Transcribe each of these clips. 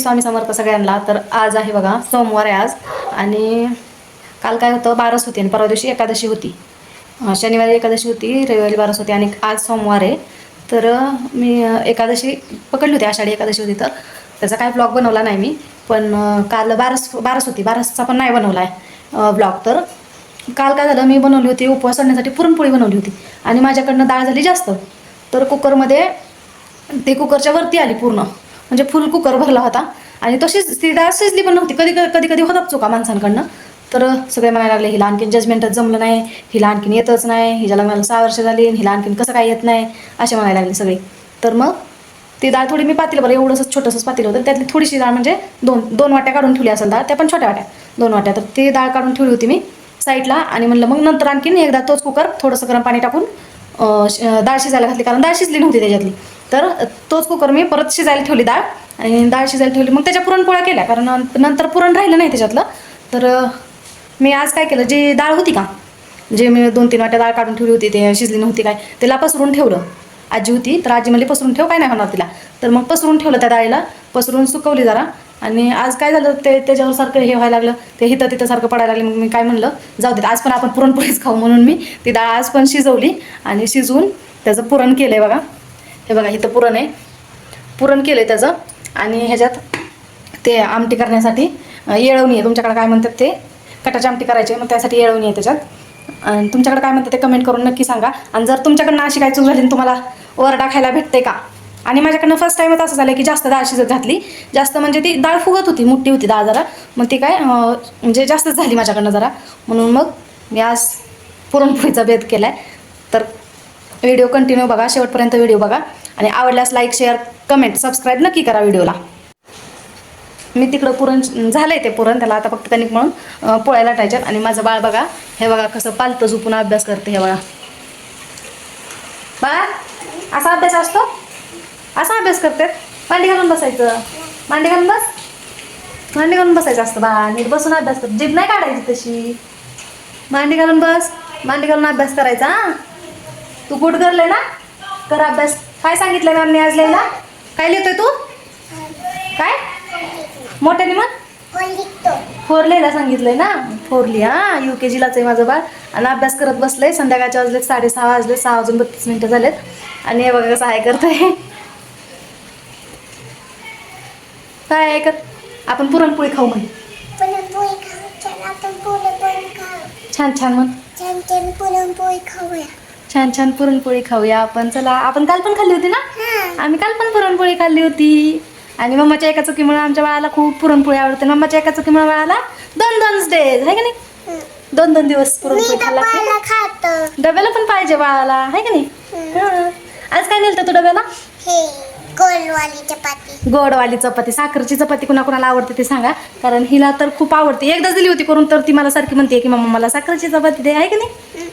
स्वामी समर्थ सगळ्यांना. तर आज आहे बघा सोमवार आहे आज, आणि काल काय होतं, बारस होती आणि परवा दिवशी एकादशी होती. शनिवारी एकादशी होती, रविवारी बारस होती आणि आज सोमवार आहे. तर मी एकादशी पकडली होती, आषाढी एकादशी होती. तर त्याचा काय ब्लॉग बनवला नाही मी, पण काल बारस होती, बारसचा पण नाही बनवला आहे ब्लॉग. तर काल काय झालं, मी बनवली होती उपवास सोडण्यासाठी पुरणपोळी बनवली होती आणि माझ्याकडनं डाळ झाली जास्त. तर कुकरमध्ये ते कुकरच्या वरती आली पूर्ण, म्हणजे फुल कुकर भरला होता आणि तशीच ती डाळ शिजली पण नव्हती. कधी कधी होतात चुका माणसांकडनं. तर सगळे म्हणायला लागले, हिला आणखीन जजमेंटच जमलं नाही, हिला आणखीन येतच नाही, हिच्या लग्नाला 6 वर्ष झाली, हिला आणखीन कसं काय येत नाही, असे म्हणायला लागले सगळे. तर मग ती डाळ थोडी मी पातेलं, बरं एवढंसंच छोटंसंच पातेलं होतं, त्यातली थोडीशी डाळ म्हणजे दोन वाट्या काढून ठेवली असेल डाळ, त्या पण छोट्या वाट्या 2 वाट्या. तर ती डाळ काढून ठेवली होती मी साईडला आणि म्हणलं मग नंतर आणखीन एकदा तोच कुकर थोडंसं गरम पाणी टाकून डाळ शिजायला घातली, कारण डाळ शिजली नव्हती त्याच्यातली. तर तोच कुकर मी परत शिजायला ठेवली डाळ, आणि डाळ शिजायला ठेवली. मग त्याच्या पुरणपोळ्या केल्या, कारण नंतर पुरण राहिलं नाही त्याच्यातलं. तर मी आज काय केलं, जी डाळ होती का, जे मी 2-3 वाट्या डाळ काढून ठेवली होती, ते शिजली नव्हती काय, त्याला पसरून ठेवलं. आजी होती तर आजी म्हणली पसरून ठेव, काय नाही होणार तिला. तर मग पसरून ठेवलं, त्या डाळीला पसरून सुकवली जरा. आणि आज काय झालं, ते त्याच्यावर सारखं हे व्हायला लागलं, ते हिथं तिथं सारखं पडायला लागलं. मग मी काय म्हणलं, जाऊ देत आज पण आपण पुरणपोळीच खाऊ, म्हणून मी ती डाळ आज पण शिजवली आणि शिजवून त्याचं पुरण केलं आहे बघा. हे बघा इथं पुरण आहे, पुरण केलं आहे त्याचं. आणि ह्याच्यात ते आमटी करण्यासाठी येळवणी आहे, तुमच्याकडे काय म्हणतात ते, कटाची आमटी करायची, मग त्यासाठी येळवणी आहे त्याच्यात. आणि तुमच्याकडे काय म्हणतात ते कमेंट करून नक्की सांगा. आणि जर तुमच्याकडनं अशी काय चूक झाली तुम्हाला ओरडा खायला भेटते का. आणि माझ्याकडनं फर्स्ट टाईमच असं झालं की जास्त डाळ शिजत घातली, जास्त म्हणजे ती डाळ फुगत होती, मोठी होती डाळ जरा, मग ती काय म्हणजे जास्तच झाली माझ्याकडनं जरा. म्हणून मग मी आज पुरणपोळीचा बेत केला आहे. तर व्हिडिओ कंटिन्यू बघा, शेवटपर्यंत व्हिडिओ बघा, आणि आवडल्यास लाईक, शेअर, कमेंट, सबस्क्राईब नक्की करा व्हिडिओला. मी तिकडं पुरण झालं आहे, ते पुरण त्याला आता फक्त कणिक म्हणून पोळ्या लाटायच्यात. आणि माझं बाळ बघा, हे बघा कसं पालतं झोपून अभ्यास करते. हे बघा बाळा, असा अभ्यास असतो, असा अभ्यास करते. मांडी घालून बसायचं, मांडी घालून बस, मांडी घालून बसायचं असतं बाळा, नीट बसून अभ्यास कर, जीभ नाही काढायची तशी. मांडी घालून बस, मांडी घालून अभ्यास करायचा. हां, तू गुड गर्ल आहे ना, कर अभ्यास. काय सांगितलं मॅमने आज लिहायला, काय लिहितोय तू, काय मोठ्याने मग 4 लिहायला सांगितलंय ना, 4 लिहा. UKGलाच आहे माझं बाळ आणि अभ्यास करत बसलंय. संध्याकाळचे वाजलेत 6:30 वाजले, 6 वाजून 32 मिनिटं झालेत. आणि हे बघा कसं आहे करतोय, काय कर, आपण पुरणपोळी खाऊ म्हणे, छान छान म्हण, पुरणपोळी खाऊया, छान छान पुरणपोळी खाऊया आपण. चला, आपण काल पण खाल्ली होती ना, आम्ही काल पण पुरणपोळी खाल्ली होती. आणि मम्माच्या एका चुकीमुळे आमच्या बाळाला खूप पुरणपोळी आवडते. मम्माच्या एका चुकीमुळे बाळाला 2 डेज आहे का नाही, 2 दिवस पुरणपोळी खाल्ला. डब्याला पण पाहिजे बाळाला, आहे का नाही. आज काय नेलं तू डब्याला, गोडवाली चपाती. साखरची चपाती कुणाला आवडते ते सांगा, कारण हिला तर खूप आवडते. एकदाच दिली होती करून, तर ती मला सारखी म्हणते की मम्मा मला साखरची चपाती दे, आहे का नाही.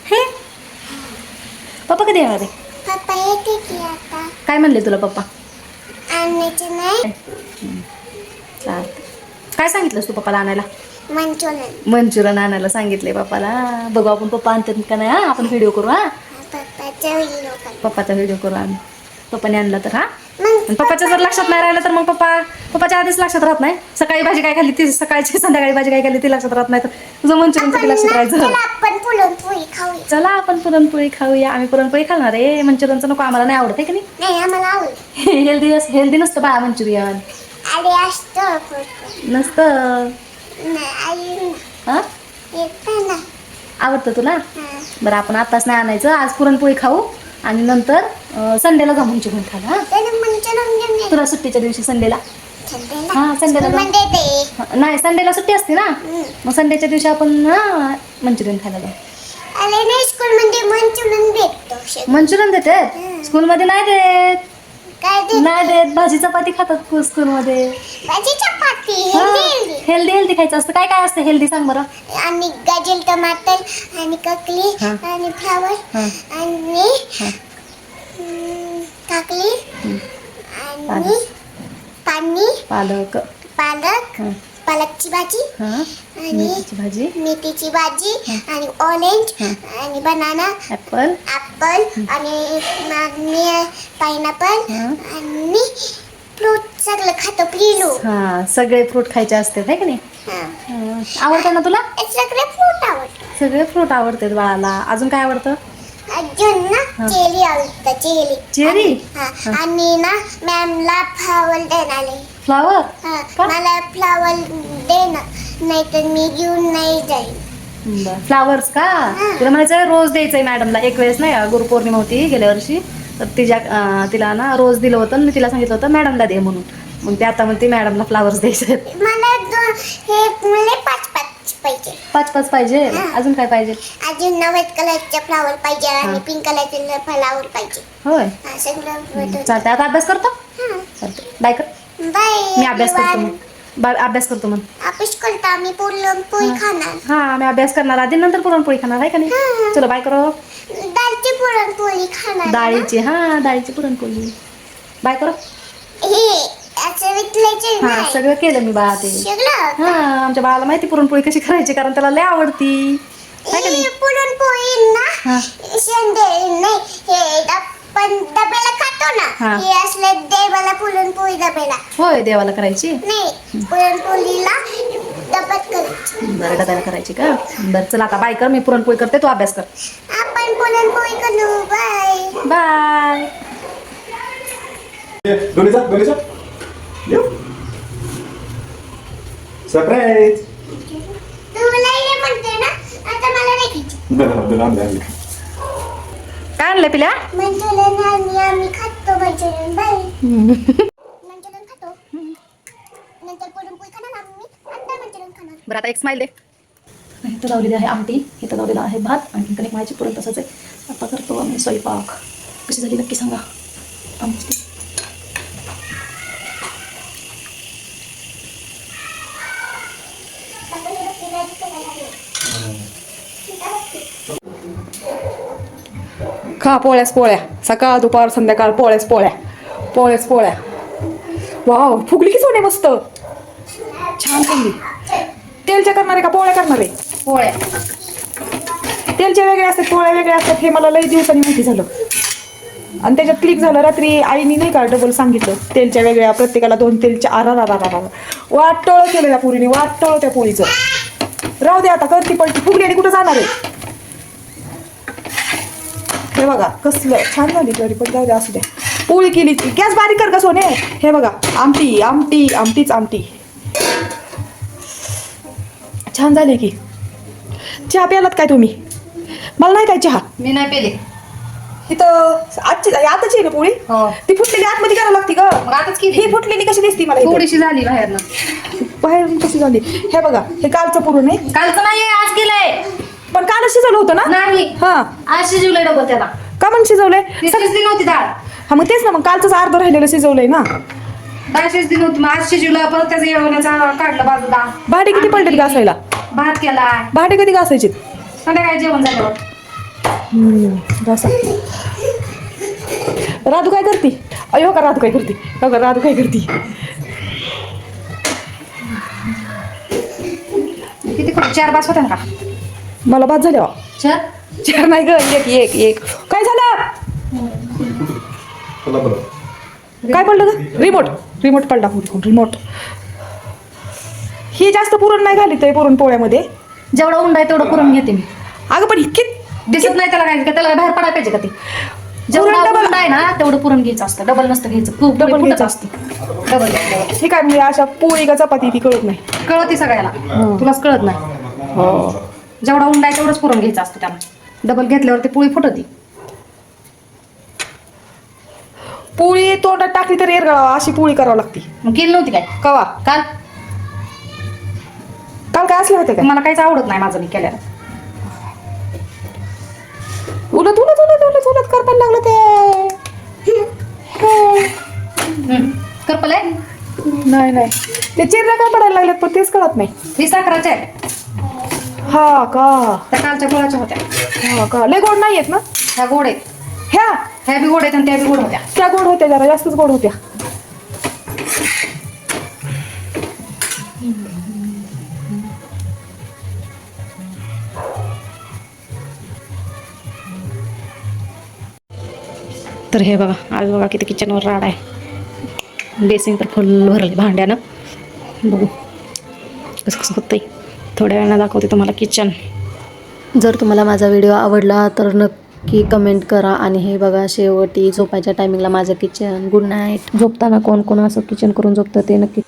हे पप्पा कधी येणार आहे, पप्पा येते की आता. काय म्हणले तुला पप्पा, आणायचे नाही. चालते. काय सांगितलंस तू पप्पाला आणायला, मंचुरियन आणायला सांगितलंय पप्पाला. बघू आपण पप्पा आणतात का नाही. हा, आपण व्हिडिओ करू. हा, पप्पाचा व्हिडिओ करू आम्ही, पप्पाने आणला तर. हा, पप्पाच्या जर लक्षात नाही राहिलं तर मग पप्पाच्या आधीच लक्षात राहत नाही. सकाळी भाजी काय खाल्ली ती, सकाळची संध्याकाळी भाजी काय खाल्ली ती लक्षात राहत नाही, तर तुझं मंचुरियनचं लक्षात राहायचं. चला आपण पुरणपोळी खाऊया. आम्ही पुरणपोळी खाणार आहे, मंचुरियनचं नको, आम्हाला नाही आवडत, आहे की नाही. हेल्दी नसतं बाळा मंचुरियन, नसतं. हा, आवडतं तुला, बरं आपण आताच नाही आणायचं. आज पुरणपोळी खाऊ आणि नंतर संडेला जाऊ मंचुरियन खायला. हा, तुला सुट्टीच्या दिवशी संडेला. हा, संडेला नाही, संडेला सुट्टी असते ना, मग संडेच्या दिवशी आपण मंचुरियन खायला जाऊ. मंचुरियन देते स्कूलमध्ये, नाही देत, नाही देत. भाजी चपाती खातात स्कूलमध्ये. हेल्दी खायचं असतं. काय काय असतं हेल्दी सांग बरं. आणि गाजर, टमाटर आणि ककली आणि फ्लावर आणि काकली आणि पालक, पालकची भाजी आणि मेथीची भाजी आणि ऑरेंज आणि बनाना, ऍपल आणि पाइनएपल आणि फ्रूट सगळं खातो पिलू. हा सगळे फ्रूट खायचे असतात है का नाही. आवडतं ना तुला. सगळे फ्रूट आवडतात. सगळे फ्रूट आवडतात बाळाला. अजून काय आवडतं. अजून ना चेरी आवडतं. चेरी. चेरी. आणि ना मॅमला फ्लावर देणार. फ्लावर. मला फ्लावर देणार नाही तर मी घेऊन नाही जाईल. फ्लावर्स का. तिला म्हणायचं रोज द्यायचंय मॅडमला. एक वेळेस नाही गुरुपौर्णिमा होती गेल्या वर्षी तर तिला ना रोज दिलं होतं आणि मी तिला सांगितलं होतं मॅडमला दे म्हणून. मग ते आता म्हणते मॅडमला फ्लावर्स द्यायचे. मला मला 5 पाहिजे. 5 पाहिजे. अजून काय पाहिजे. अजून व्हाईट कलरचे फ्लावर पाहिजे आणि पिंक कलरचे फ्लावर पाहिजे. होय सगळं चालतंय. आता अभ्यास करतो. चालतंय बाय कर. बाय. मी अभ्यास करतो मग. अभ्यास करतो मग. अभ्यास करतो. आम्ही पुरणपोळी खाणार. हा मी अभ्यास करणार आधी नंतर पुरणपोळी खाणार आहे का नाही. चलो बाय करो. डाळीची पुरणपोळी खाणार. डाळीची. हा डाळीची पुरणपोळी. बाय करो. हे असं विकल्याचे हा सगळं केलं मी बाळा ते. सगळं. हा आमच्या बाळाला माहिती पुरणपोळी कशी करायची कारण त्याला लय आवडती आहे का नाही. पुरणपोळी ना संडे नाही हे आपण डब्याला खातो ना. हे असले देवाला पुरणपोळी डब्याला. होय देवाला करायची. नाही पुरणपोळीला डब्यात करायची. बरं डब्याला करायची का. बरं चला आता बाय कर. मी पुरणपोळी करते तू अभ्यास कर. आपण पुरणपोळी करू. Bye bye. दोन्हीचा सरप्राईज. तुला हे म्हणते ना आता मला नाही खायची. काय आणलं पिल्या. मंचुरियन आणि आम्ही खातो मंचुरियन. बाय. मंचुरियन खातो नंतर पुरणपोळी खाणार आम्ही नंतर मंचुरियन खाणार. बरं आता एक स्माईल दे. इथं लावलेली आहे आमटी. इथं लावलेला आहे भात आणि कणिक माझी पुरण तसंच आहे. आता करतो आम्ही स्वयंपाक. कशी झाली नक्की सांगा. आमची खा पोळ्याच पोळ्या. सकाळ दुपार संध्याकाळ पोळ्याच पोळ्या. वाव फुगली की सोने मस्त छान फुगली. तेलच्या करणारे का पोळ्या करणारे. पोळ्या. तेलच्या वेगळ्या असतात पोळ्या वेगळ्या असतात हे मला लई दिवसांनी माहिती झालं. आणि त्याच्यात क्लिक झालं रात्री आईनी नाही का डबल सांगितलं तेलच्या वेगळ्या प्रत्येकाला 2 तेलच्या. वाटोळ केलं त्या पुरीने. वाटोळ त्या पोळीचं. राहू दे आता करती पलटी फुगली आणि कुठं जाणार आहे. हे बघा कसलं छान झाली तरी पण जाऊ द्या असू द्या. पोळी केली. गॅस बारीक कर का सोने. हे बघा आमटीच आमटी छान झाली की. चहा प्यालात काय तुम्ही. मला नाही काय चहा. मी नाही पेले. इथं आताची आहे ना पोळी. ती फुटलेली आतमध्ये करावं लागते का. मग आताच केली. ही फुटलेली कशी दिसती मला इथं? थोडीशी झाली बाहेरनं. बाहेरून कशी झाली. हे बघा हे कालचं पुरण आहे. कालचं नाहीये आज केलंय. पण काल शिजवलं होतं ना. नाही हा आज शिजवलंय डबल त्याला. का म्हणून शिजवलंय. शिजली नव्हती डाळ. हा मग तेच ना मग कालचंच अर्ध राहिलेलं शिजवलंय ना. डाळ शिजली नव्हती मग आज शिजवलं परत त्याचं येवण्याचा काढलं बाजूला. भांडे किती पडलेत घासायला. भात केलाय. भांडे कधी घासायचे. संध्याकाळी जेवण झाल्यावर. घासा. राधू काय करते. अयो का राधू काय करते. राधू काय करते. किती 4 बास होत्या का. मला बाद झाल्या. 4 नाही ग. एक काय झालं. काय पडलं ग. रिमोट पडला. रिमोट. ही जास्त पुरण नाही घालीत पुरण पोळ्यामध्ये. जेवढा उंडा आहे तेवढं पुरण घेते मी. अगं पण दिसत नाही त्याला काय त्याला बाहेर पडायला पाहिजे का ते. जेवढा उंडा आहे ना तेवढं पुरण घ्यायचं असतं. डबल नसतं घ्यायचं. खूप डबल घ्यायचं असतं. डबल. हे काय म्हणजे अशा पोळी का चपाती ती कळत नाही. कळती सगळ्याला. तुलाच कळत नाही. जेवढा उंडा आहे तेवढंच पुरण घ्यायचं असतं त्याला. डबल घेतल्यावर ती पोळी फुटती. पोळी तोंडात टाकली तर एरगळावा अशी पोळी करावं लागते. मग केली नव्हती काय कवा. काल काय असले होते का. मला काहीच आवडत नाही माझं मी केल्याला. उलट करपायला लागलं ते. करपल आहे. नाही ते चिरल्या काय पडायला लागल्यात पण तेच कळत नाही. ही साखराच्या आहे. हा का. त्या कालच्या गुळाच्या होत्या. हा का. लय गोड नाही आहेत ना. ह्या गोड आहेत. ह्या बी गोड आहेत आणि त्या बी गोड होत्या. त्या गोड होत्या जरा जास्तच गोड होत्या. तर हे बघा आज बघा किती किचनवर राड आहे. बेसिंग तर फुल भरले भांड्यानं. बघू कसं कसं होतंय. थोड्या वेळानं दाखवते तुम्हाला किचन. जर तुम्हाला माझा व्हिडिओ आवडला तर नक्की कमेंट करा. आणि हे बघा शेवटी झोपायच्या टायमिंगला माझं किचन. Good night. झोपताना कोण कोण असं किचन करून झोपतं ते नक्की